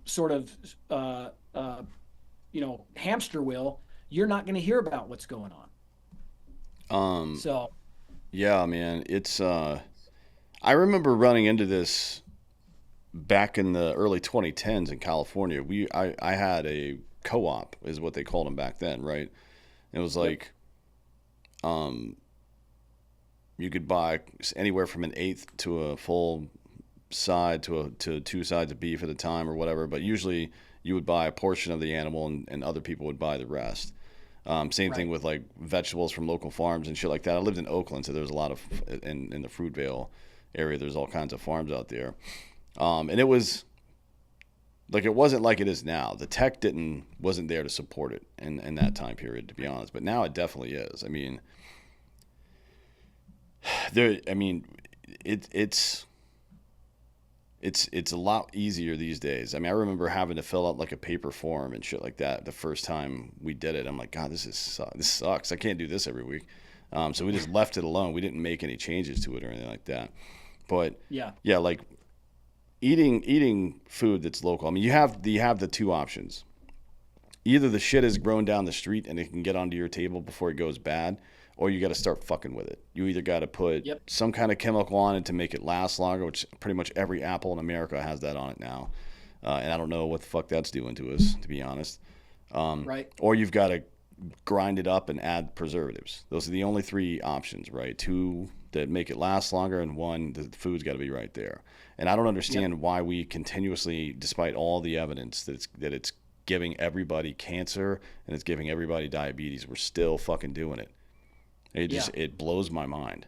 sort of hamster wheel, you're not going to hear about what's going on. So Yeah, man, it's I remember running into this back in the early 2010s in California. I had a co-op is what they called them back then, right? It was like you could buy anywhere from an eighth to a full side to two sides of beef at a time or whatever, but usually you would buy a portion of the animal and other people would buy the rest. Same thing with like vegetables from local farms and shit like that. I lived in Oakland, so there was a lot of in the Fruitvale area. There's all kinds of farms out there, and it was like it wasn't like it is now. The tech wasn't there to support it in that time period, to be honest. But now it definitely is. I mean, it's a lot easier these days. I mean, I remember having to fill out like a paper form and shit like that the first time we did it. I'm like, God, this sucks. I can't do this every week. So we just left it alone. We didn't make any changes to it or anything like that. But yeah, like eating food that's local. I mean, you have the two options. Either the shit is grown down the street and it can get onto your table before it goes bad, or you got to start fucking with it. You either got to put some kind of chemical on it to make it last longer, which pretty much every apple in America has that on it now. And I don't know what the fuck that's doing to us, to be honest. right. Or you've got to grind it up and add preservatives. Those are the only three options, right? Two that make it last longer, and one, the food's got to be right there. And I don't understand why we continuously, despite all the evidence that it's giving everybody cancer and it's giving everybody diabetes, we're still fucking doing it. It blows my mind.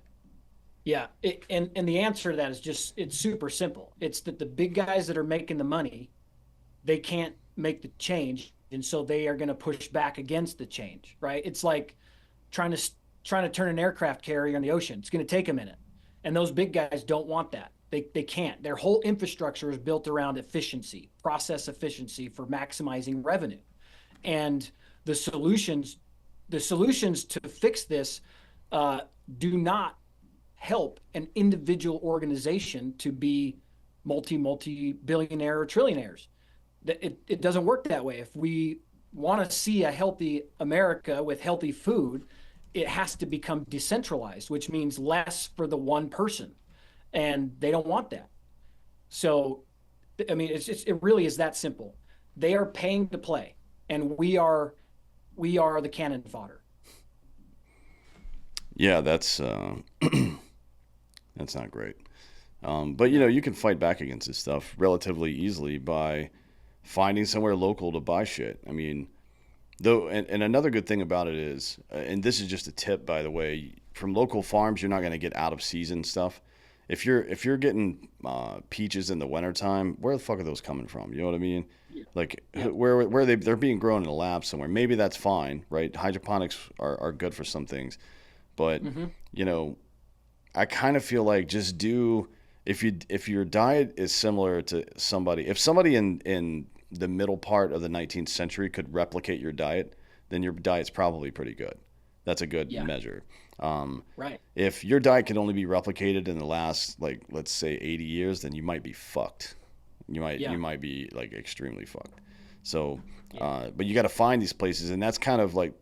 Yeah, and the answer to that is it's super simple. It's that the big guys that are making the money, they can't make the change, and so they are going to push back against the change, right? It's like trying to turn an aircraft carrier in the ocean. It's going to take a minute, and those big guys don't want that. They can't. Their whole infrastructure is built around efficiency, process efficiency for maximizing revenue, and the solutions to fix this do not help an individual organization to be multi-billionaire or trillionaires. It doesn't work that way. If we want to see a healthy America with healthy food, it has to become decentralized, which means less for the one person, and they don't want that. So, I mean, it really is that simple. They are paying to play, and we are the cannon fodder. Yeah, that's that's not great. But you can fight back against this stuff relatively easily by finding somewhere local to buy shit. I mean, though, and another good thing about it is, and this is just a tip, by the way, from local farms, you're not going to get out of season stuff. If you're getting peaches in the wintertime, where the fuck are those coming from? You know what I mean? Like Yeah. where they're being grown in a lab somewhere. Maybe that's fine, right? Hydroponics are good for some things, but Hmm. you know, I kind of feel like just do if your diet is similar to somebody, if somebody in the middle part of the 19th century could replicate your diet, then your diet's probably pretty good. That's a good Yeah. measure. Um, Right. if your diet can only be replicated in the last, like, let's say 80 years, then you might be fucked. You Yeah. might be like extremely fucked. So, Yeah. but you got to find these places, and that's kind of like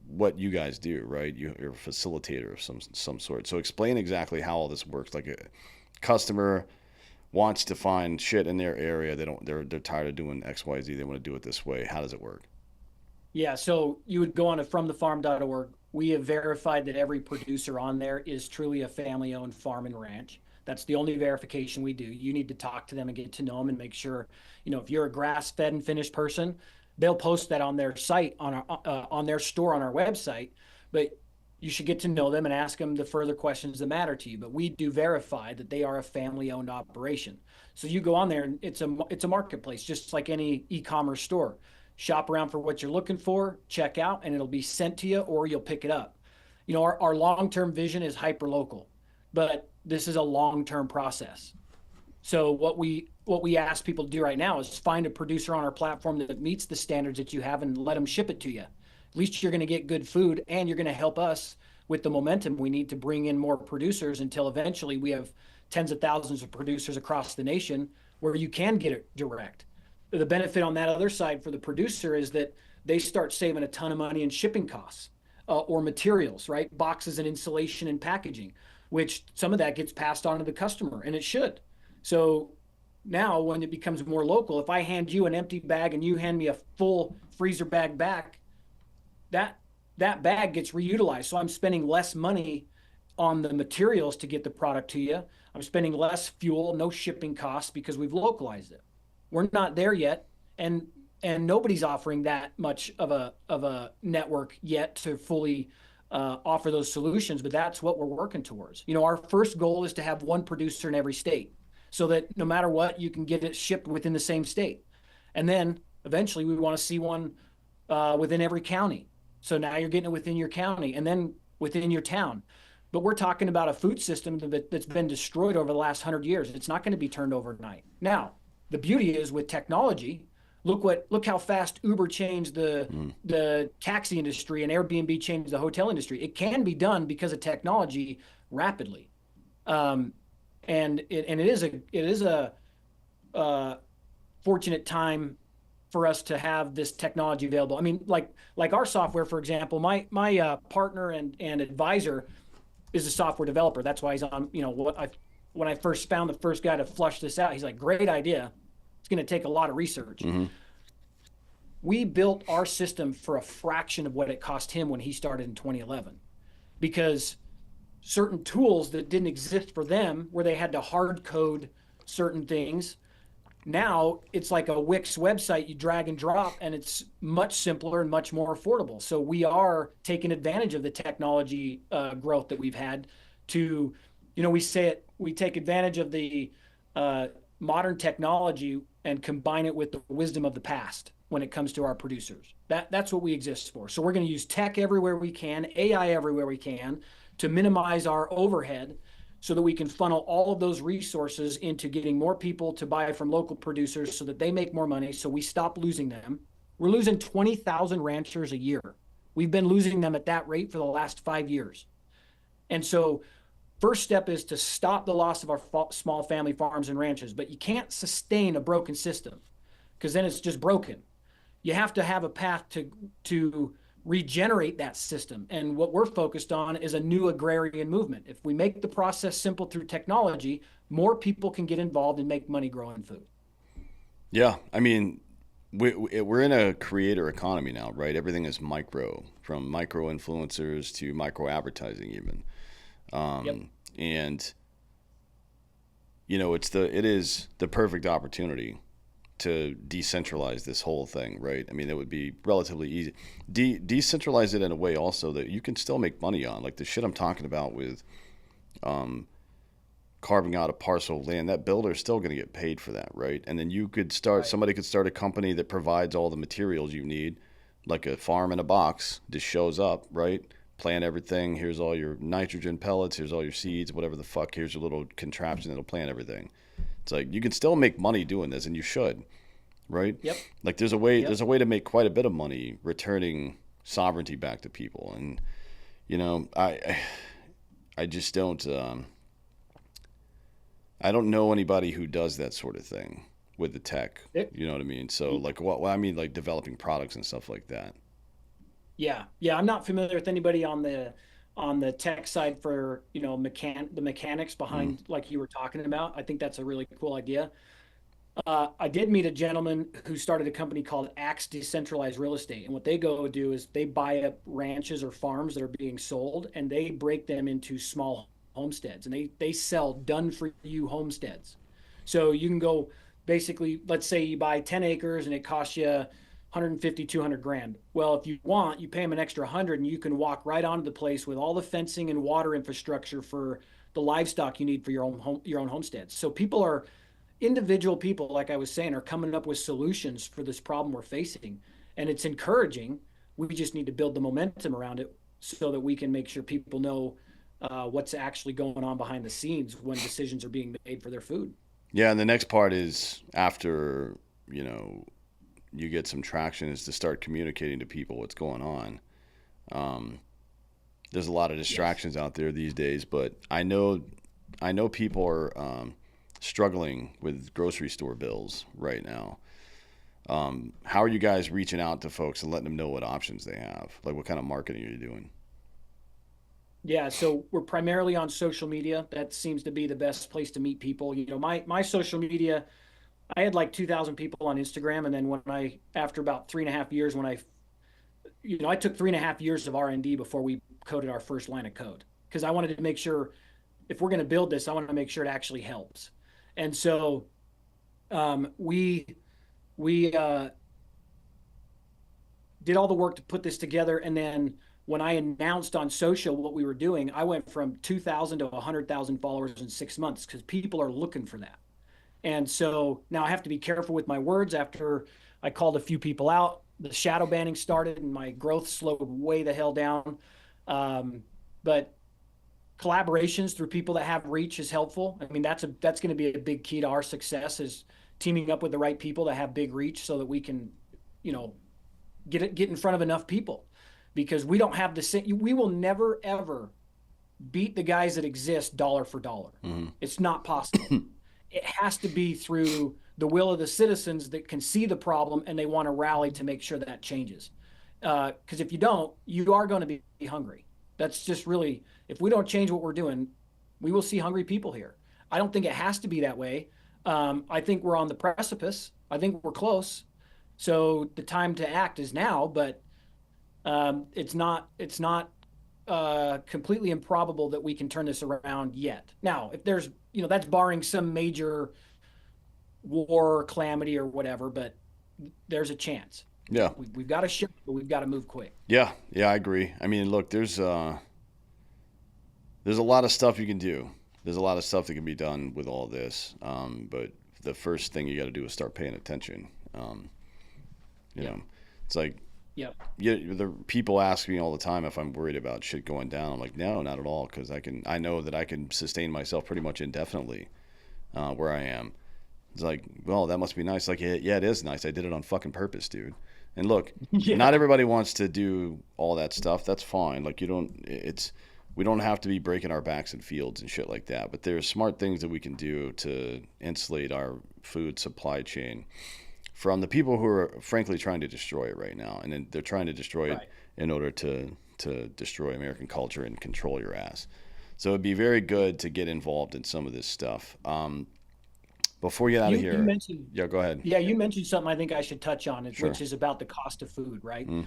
what you guys do, right? You're a facilitator of some sort. So explain exactly how all this works. Like a customer wants to find shit in their area. They're tired of doing X, Y, Z. They want to do it this way. How does it work? Yeah, so you would go on to fromthefarm.org. We have verified that every producer on there is truly a family-owned farm and ranch. That's the only verification we do. You need to talk to them and get to know them and make sure, if you're a grass-fed and finished person, they'll post that on their site, on their store on our website. But you should get to know them and ask them the further questions that matter to you. But we do verify that they are a family-owned operation. So you go on there and it's a marketplace, just like any e-commerce store. Shop around for what you're looking for, check out, and it'll be sent to you or you'll pick it up. Our long-term vision is hyper local, but this is a long-term process. So what we ask people to do right now is find a producer on our platform that meets the standards that you have and let them ship it to you. At least you're going to get good food and you're going to help us with the momentum we need to bring in more producers until eventually we have tens of thousands of producers across the nation where you can get it direct. The benefit on that other side for the producer is that they start saving a ton of money in shipping costs or materials, right? Boxes and insulation and packaging, which some of that gets passed on to the customer, and it should. So now, when it becomes more local, if I hand you an empty bag and you hand me a full freezer bag back, that that bag gets reutilized. So I'm spending less money on the materials to get the product to you. I'm spending less fuel, no shipping costs because we've localized it. We're not there yet, and nobody's offering that much of a network yet to fully offer those solutions. But that's what we're working towards. Our first goal is to have one producer in every state, so that no matter what, you can get it shipped within the same state. And then eventually, we want to see one within every county. So now you're getting it within your county, and then within your town. But we're talking about a food system that's been destroyed over the last 100 years. It's not going to be turned overnight. Now, the beauty is with technology. Look how fast Uber changed the taxi industry and Airbnb changed the hotel industry. It can be done because of technology rapidly, and it is a fortunate time for us to have this technology available. I mean, like our software, for example, my partner and advisor is a software developer. That's why he's on. When I first found the first guy to flush this out, he's like, great idea. It's going to take a lot of research. Mm-hmm. We built our system for a fraction of what it cost him when he started in 2011, because certain tools that didn't exist for them, where they had to hard code certain things, now it's like a Wix website you drag and drop, and it's much simpler and much more affordable. So we are taking advantage of the technology growth that we've had to, we take advantage of the modern technology and combine it with the wisdom of the past when it comes to our producers. That's what we exist for. So we're going to use tech everywhere we can, AI everywhere we can, to minimize our overhead, so that we can funnel all of those resources into getting more people to buy from local producers so that they make more money, so we stop losing them. We're losing 20,000 ranchers a year. We've been losing them at that rate for the last 5 years. And so first step is to stop the loss of our small family farms and ranches, but you can't sustain a broken system, because then it's just broken. You have to have a path to regenerate that system. And what we're focused on is a new agrarian movement. If we make the process simple through technology, more people can get involved and make money growing food. Yeah, I mean, we're in a creator economy now, right? Everything is micro, from micro influencers to micro advertising, even. Yep. And it is the perfect opportunity to decentralize this whole thing, right? I mean, it would be relatively easy. Decentralize it in a way also that you can still make money on, like the shit I'm talking about with carving out a parcel of land, that builder's still going to get paid for that, right? And then you could start, Right. somebody could start a company that provides all the materials you need, like a farm in a box, just shows up, right? Plant everything. Here's all your nitrogen pellets. Here's all your seeds, whatever the fuck. Here's your little contraption that'll plant everything. It's like you can still make money doing this, and you should, right? Yep. Like there's a way, Yep. there's a way to make quite a bit of money returning sovereignty back to people, and I just don't. I don't know anybody who does that sort of thing with the tech. It, You know what I mean? So like what I mean like developing products and stuff like that. yeah. Yeah. I'm not familiar with anybody on the tech side for, the mechanics Mm. behind like you were talking about. I think that's a really cool idea. I did meet a gentleman who started a company called Axe Decentralized Real Estate. And what they go do is they buy up ranches or farms that are being sold and they break them into small homesteads and they sell done for you homesteads. So you can go basically, let's say you buy 10 acres and it costs you 150, 200 grand. Well, if you want, you pay them an extra 100 and you can walk right onto the place with all the fencing and water infrastructure for the livestock you need for your own homesteads. So individual people, like I was saying, are coming up with solutions for this problem we're facing. And it's encouraging. We just need to build the momentum around it so that we can make sure people know what's actually going on behind the scenes when decisions are being made for their food. Yeah, and the next part is after, you know, you get some traction is to start communicating to people what's going on. Um, there's a lot of Yes. distractions out there these days, but I know people are struggling with grocery store bills right now. How are you guys reaching out to folks and letting them know what options they have? Like, what kind of marketing are you doing? Yeah, so we're primarily on social media. That seems to be the best place to meet people. My social media, I had like 2,000 people on Instagram, and then after about 3.5 years, I took 3.5 years of R&D before we coded our first line of code because I wanted to make sure if we're going to build this, I want to make sure it actually helps. And so we did all the work to put this together, and then when I announced on social what we were doing, I went from 2,000 to 100,000 followers in 6 months because people are looking for that. And so now I have to be careful with my words. After I called a few people out, the shadow banning started and my growth slowed way the hell down. Um, but collaborations through people that have reach is helpful. I mean, that's going to be a big key to our success is teaming up with the right people that have big reach so that we can, you know, get in front of enough people because we don't have the same, we will never ever beat the guys that exist dollar for dollar. Hmm. It's not possible. It has to be through the will of the citizens that can see the problem and they want to rally to make sure that changes. Because if you don't, you are going to be hungry. That's just really, if we don't change what we're doing, we will see hungry people here. I don't think it has to be that way. I think we're on the precipice. I think we're close. So the time to act is now, but it's not completely improbable that we can turn this around yet. Now, if there's, that's barring some major war, calamity, or whatever, but there's a chance. Yeah, We've got to shift, but we've got to move quick. yeah, I agree. I mean, look, there's a lot of stuff you can do. There's a lot of stuff that can be done with all this. But the first thing you got to do is start paying attention. You Yep. know, it's like Yep. the people ask me all the time if I'm worried about shit going down. I'm like, no, not at all, because I know that I can sustain myself pretty much indefinitely where I am. It's like, well, that must be nice. Like, yeah, it is nice. I did it on fucking purpose, dude. And look, not Yeah. everybody wants to do all that stuff. That's fine. Like, we don't have to be breaking our backs in fields and shit like that. But there's smart things that we can do to insulate our food supply chain from the people who are frankly trying to destroy it right now, and then they're trying to destroy it Right. in order to destroy American culture and control your ass. So it'd be very good to get involved in some of this stuff. Before we get out of You here, mentioned yeah, go ahead. Yeah, you mentioned something I think I should touch on, Sure. which is about the cost of food, right? Mm.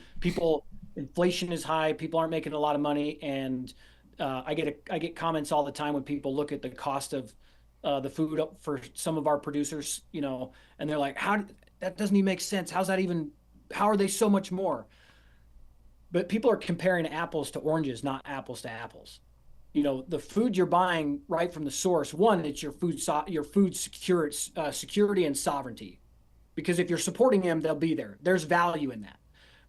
Inflation is high, people aren't making a lot of money, and I get comments all the time when people look at the cost of the food up for some of our producers, and they're like, that doesn't even make sense. How are they so much more? But people are comparing apples to oranges, not apples to apples. the food you're buying right from the source, one, it's your food security and sovereignty. Because if you're supporting them, they'll be there. There's value in that.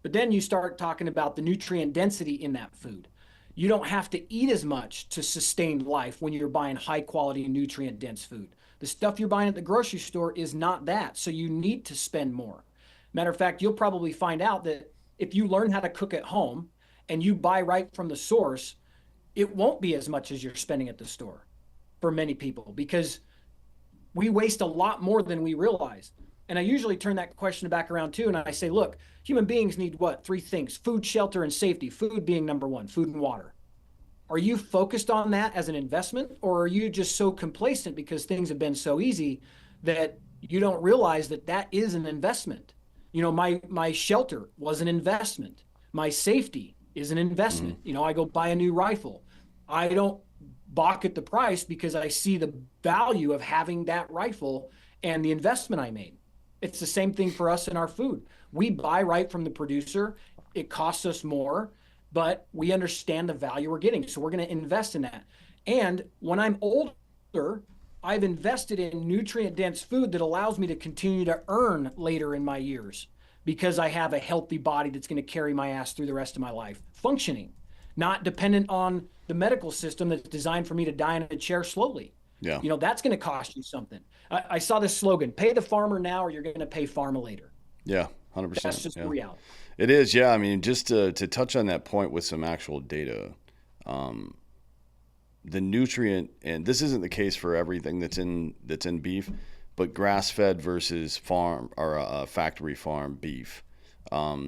But then you start talking about the nutrient density in that food. You don't have to eat as much to sustain life when you're buying high quality nutrient dense food. The stuff you're buying at the grocery store is not that. So you need to spend more. Matter of fact, you'll probably find out that if you learn how to cook at home and you buy right from the source, it won't be as much as you're spending at the store for many people, because we waste a lot more than we realize. And I usually turn that question back around too. And I say, look, human beings need what? Three things: food, shelter, and safety. Food being number one, food and water. Are you focused on that as an investment, or are you just so complacent because things have been so easy that you don't realize that that is an investment? My shelter was an investment. My safety is an investment. I go buy a new rifle. I don't balk at the price because I see the value of having that rifle and the investment I made. It's the same thing for us in our food. We buy right from the producer. It costs us more, but we understand the value we're getting. So we're going to invest in that. And when I'm older, I've invested in nutrient dense food that allows me to continue to earn later in my years, because I have a healthy body that's going to carry my ass through the rest of my life, functioning, not dependent on the medical system that's designed for me to die in a chair slowly. Yeah. That's going to cost you something. I saw this slogan: pay the farmer now or you're going to pay pharma later. Yeah, 100%. That's just the reality. It is, yeah. I mean, just to touch on that point with some actual data, the nutrient, and this isn't the case for everything that's in beef, but grass-fed versus farm or factory farm beef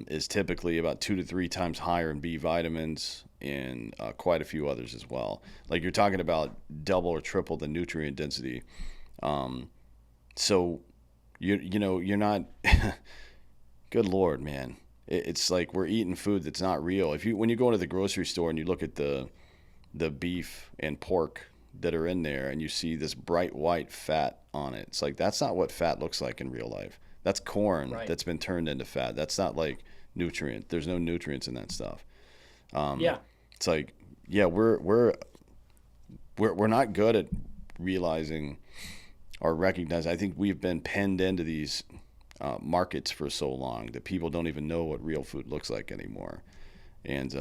is typically about 2 to 3 times higher in B vitamins and quite a few others as well. Like, you're talking about double or triple the nutrient density. So you're not. Good Lord, man. It's like we're eating food that's not real. When you go into the grocery store and you look at the beef and pork that are in there and you see this bright white fat on it, it's like, that's not what fat looks like in real life. That's corn that's been turned into fat. That's not like nutrient. There's no nutrients in that stuff. Yeah. It's like, yeah, we're not good at realizing or recognizing. I think we've been penned into these markets for so long that people don't even know what real food looks like anymore. And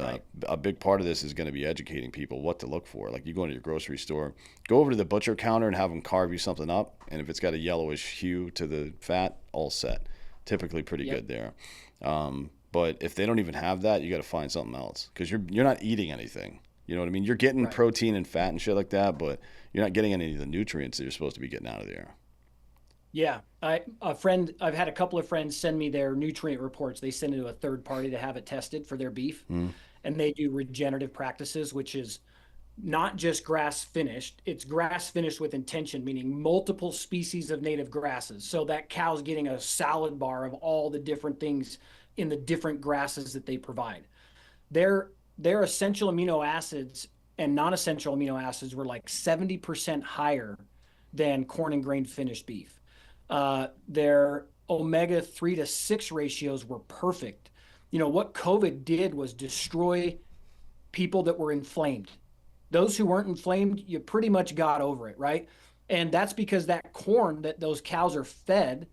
a big part of this is going to be educating people what to look for. Like, you go into your grocery store, go over to the butcher counter and have them carve you something up. And if it's got a yellowish hue to the fat, all set. Typically pretty good there. But if they don't even have that, you got to find something else, because you're not eating anything. You know what I mean? You're getting protein and fat and shit like that, but you're not getting any of the nutrients that you're supposed to be getting out of there. Yeah. I've had a couple of friends send me their nutrient reports. They send it to a third party to have it tested for their beef. And they do regenerative practices, which is not just grass finished. It's grass finished with intention, meaning multiple species of native grasses. So that cow's getting a salad bar of all the different things in the different grasses that they provide. Their essential amino acids and non-essential amino acids were like 70% higher than corn and grain finished beef. Their omega-3 to 6 ratios were perfect. What COVID did was destroy people that were inflamed. Those who weren't inflamed, you pretty much got over it, right? And that's because that corn that those cows are fed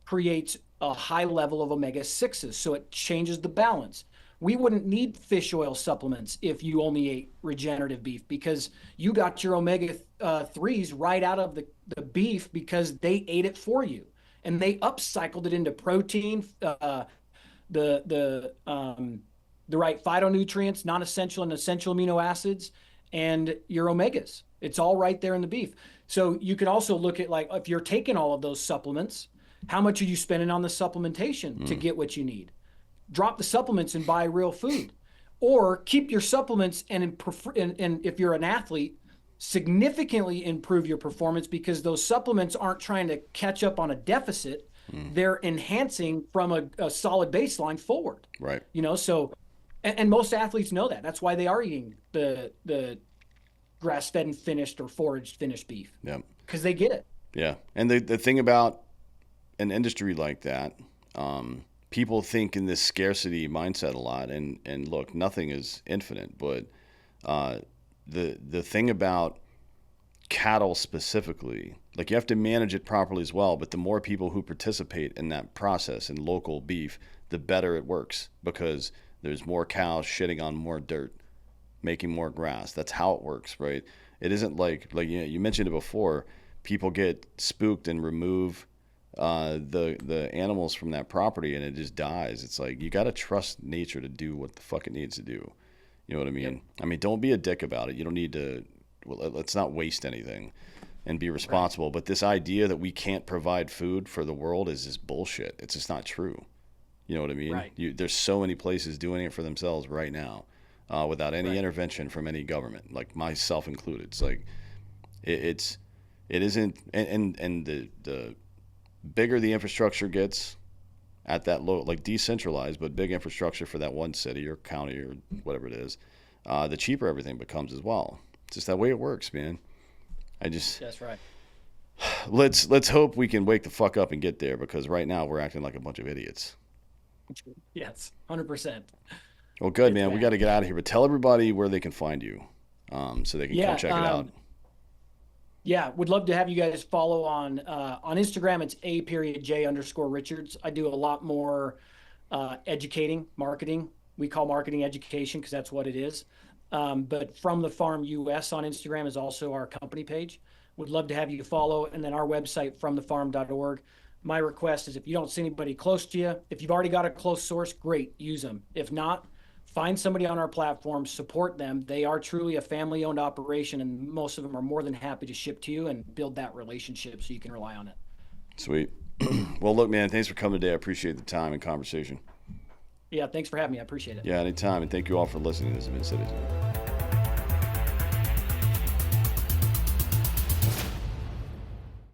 creates a high level of omega-6s, so it changes the balance. We wouldn't need fish oil supplements if you only ate regenerative beef, because you got your omega-3s right out of the beef because they ate it for you. And they upcycled it into protein, the right phytonutrients, non-essential and essential amino acids, and your omegas. It's all right there in the beef. So you can also look at, like, if you're taking all of those supplements, how much are you spending on the supplementation to get what you need? Drop the supplements and buy real food, or keep your supplements and if you're an athlete, significantly improve your performance, because those supplements aren't trying to catch up on a deficit. They're enhancing from a solid baseline forward. Right. So, and most athletes know that. That's why they are eating the grass-fed and finished or foraged finished beef. Yeah. Because they get it. Yeah. And the thing about an industry like that, people think in this scarcity mindset a lot, and look, nothing is infinite, but the thing about cattle specifically, like you have to manage it properly as well, but the more people who participate in that process in local beef, the better it works, because there's more cows shitting on more dirt, making more grass. That's how it works, right? It isn't like you mentioned it before, people get spooked and remove the animals from that property and it just dies. It's like, you got to trust nature to do what the fuck it needs to do. You know what I mean? Yep. I mean, don't be a dick about it. You don't need to. Well, let's not waste anything, and be responsible. Right. But this idea that we can't provide food for the world is just bullshit. It's just not true. You know what I mean? Right. There's so many places doing it for themselves right now, without any Right. intervention from any government, like myself included. It's like it isn't, and the bigger the infrastructure gets at that low, like decentralized but big infrastructure for that one city or county or whatever it is, the cheaper everything becomes as well. It's just that way it works, man. That's right. Let's hope we can wake the fuck up and get there, because right now we're acting like a bunch of idiots. Yes, 100%. Well, good, It's man. We bad. got to get out of here, but tell everybody where they can find you, so they can Yeah, come check it out. Yeah, would love to have you guys follow on Instagram. It's _J_Richards. I do a lot more educating, marketing. We call marketing education because that's what it is. But From the Farm US on Instagram is also our company page. Would love to have you follow, and then our website, fromthefarm.org. My request is, if you don't see anybody close to you, if you've already got a close source, great, use them. If not, find somebody on our platform, support them. They are truly a family-owned operation, and most of them are more than happy to ship to you and build that relationship so you can rely on it. Sweet. Well, look, man, thanks for coming today. I appreciate the time and conversation. Yeah, thanks for having me. I appreciate it. Yeah, anytime, and thank you all for listening. This has been Citizen.